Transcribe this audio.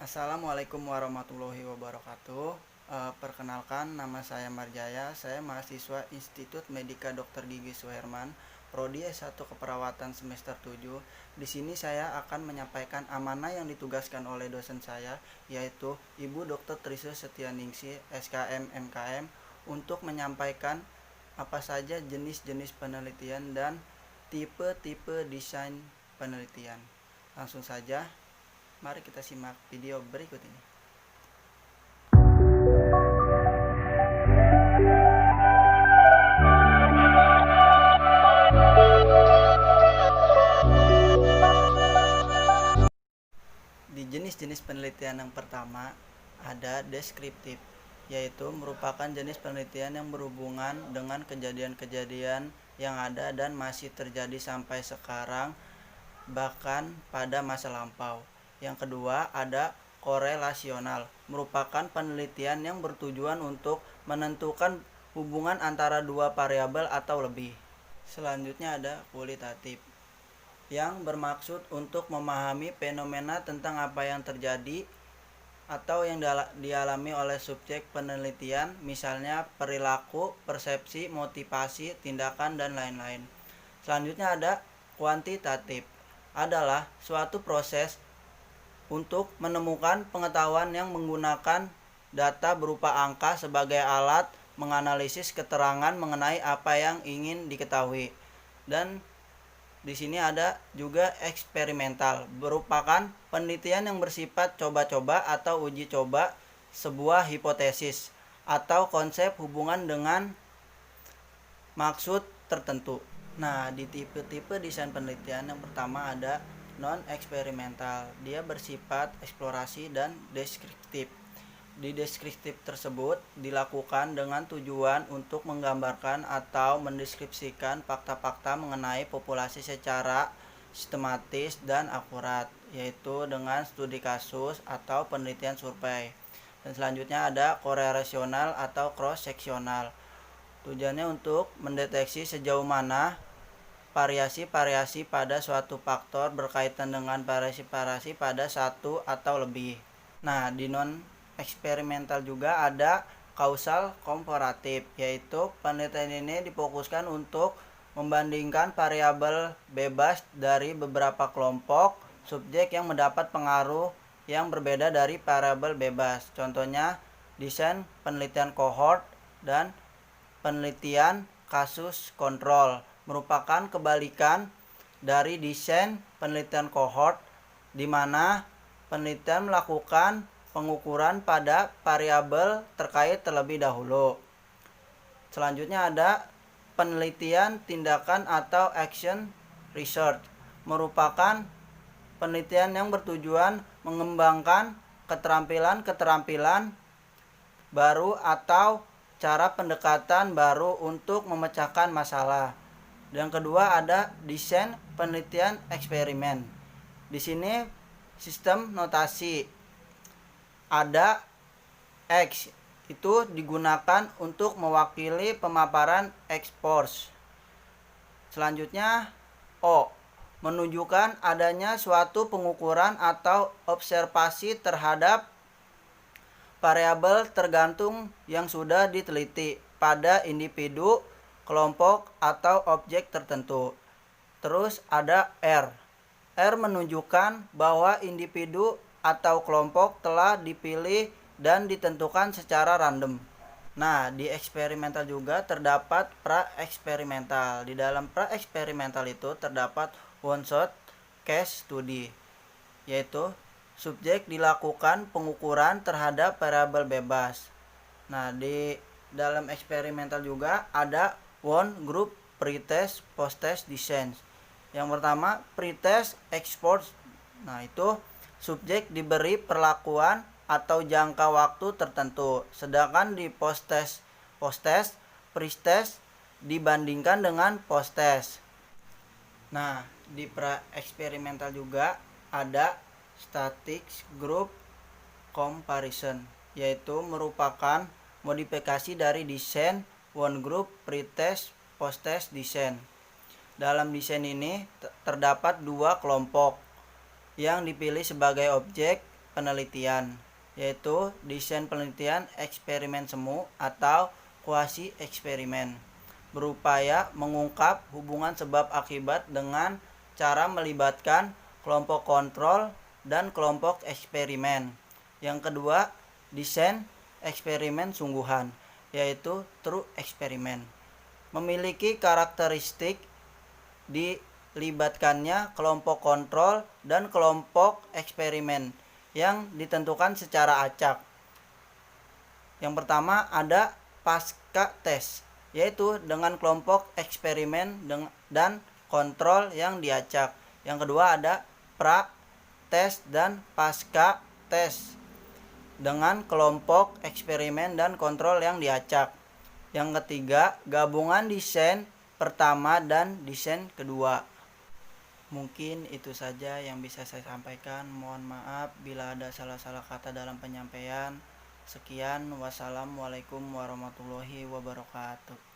Assalamualaikum warahmatullahi wabarakatuh. Perkenalkan, nama saya Marjaya. Saya mahasiswa Institut Medika Dr. Gigi Suherman, Prodi S1 Keperawatan semester 7. Di sini saya akan menyampaikan amanah yang ditugaskan oleh dosen saya, yaitu Ibu Dr. Trisel Setianingsih, SKM MKM, untuk menyampaikan apa saja jenis-jenis penelitian dan tipe-tipe desain penelitian. Langsung saja, mari kita simak video berikut ini. Di jenis-jenis penelitian yang pertama ada deskriptif, yaitu merupakan jenis penelitian yang berhubungan dengan kejadian-kejadian yang ada dan masih terjadi sampai sekarang, bahkan pada masa lampau. Yang kedua ada korelasional, merupakan penelitian yang bertujuan untuk menentukan hubungan antara dua variabel atau lebih. Selanjutnya ada kualitatif, yang bermaksud untuk memahami fenomena tentang apa yang terjadi atau yang dialami oleh subjek penelitian, misalnya perilaku, persepsi, motivasi, tindakan, dan lain-lain. Selanjutnya ada kuantitatif, adalah suatu proses untuk menemukan pengetahuan yang menggunakan data berupa angka sebagai alat menganalisis keterangan mengenai apa yang ingin diketahui. Dan di sini ada juga eksperimental, merupakan penelitian yang bersifat coba-coba atau uji coba sebuah hipotesis atau konsep hubungan dengan maksud tertentu. Nah, di tipe-tipe desain penelitian yang pertama ada non-eksperimental. Dia bersifat eksplorasi dan deskriptif. Di deskriptif tersebut dilakukan dengan tujuan untuk menggambarkan atau mendeskripsikan fakta-fakta mengenai populasi secara sistematis dan akurat, yaitu dengan studi kasus atau penelitian survei. Dan selanjutnya ada korelasional atau cross-seksional. Tujuannya untuk mendeteksi sejauh mana variasi-variasi pada suatu faktor berkaitan dengan variasi-variasi pada satu atau lebih. Nah, di non-eksperimental juga ada kausal komparatif, yaitu penelitian ini difokuskan untuk membandingkan variabel bebas dari beberapa kelompok subjek yang mendapat pengaruh yang berbeda dari variabel bebas. Contohnya, desain penelitian kohort dan penelitian kasus kontrol, merupakan kebalikan dari desain penelitian kohort, di mana penelitian melakukan pengukuran pada variabel terkait terlebih dahulu. Selanjutnya ada penelitian tindakan atau action research, merupakan penelitian yang bertujuan mengembangkan keterampilan-keterampilan baru atau cara pendekatan baru untuk memecahkan masalah. Yang kedua ada desain penelitian eksperimen. Di sini sistem notasi ada X, itu digunakan untuk mewakili pemaparan X-force. Selanjutnya O, menunjukkan adanya suatu pengukuran atau observasi terhadap variabel tergantung yang sudah diteliti pada individu, kelompok, atau objek tertentu. Terus ada R. R menunjukkan bahwa individu atau kelompok telah dipilih dan ditentukan secara random. Nah, di eksperimental juga terdapat pra-eksperimental. Di dalam pra-eksperimental itu terdapat one shot case study, yaitu subjek dilakukan pengukuran terhadap variabel bebas. Nah, di dalam eksperimental juga ada one group pretest post-test design. Yang pertama pretest export. Nah, itu subjek diberi perlakuan atau jangka waktu tertentu. Sedangkan di post-test pre-test dibandingkan dengan post-test. Nah, di pra-eksperimental juga ada static group comparison, yaitu merupakan modifikasi dari desain one group pretest post-test design. Dalam desain ini terdapat dua kelompok yang dipilih sebagai objek penelitian, yaitu desain penelitian eksperimen semu atau kuasi eksperimen, berupaya mengungkap hubungan sebab akibat dengan cara melibatkan kelompok kontrol dan kelompok eksperimen. Yang kedua, desain eksperimen sungguhan, yaitu true experiment, memiliki karakteristik dilibatkannya kelompok kontrol dan kelompok eksperimen yang ditentukan secara acak. Yang pertama ada pasca tes, yaitu dengan kelompok eksperimen dan kontrol yang diacak. Yang kedua ada pra tes dan pasca tes dengan kelompok eksperimen dan kontrol yang diacak. Yang ketiga, gabungan desain pertama dan desain kedua. Mungkin itu saja yang bisa saya sampaikan. Mohon maaf bila ada salah-salah kata dalam penyampaian. Sekian, wassalamualaikum warahmatullahi wabarakatuh.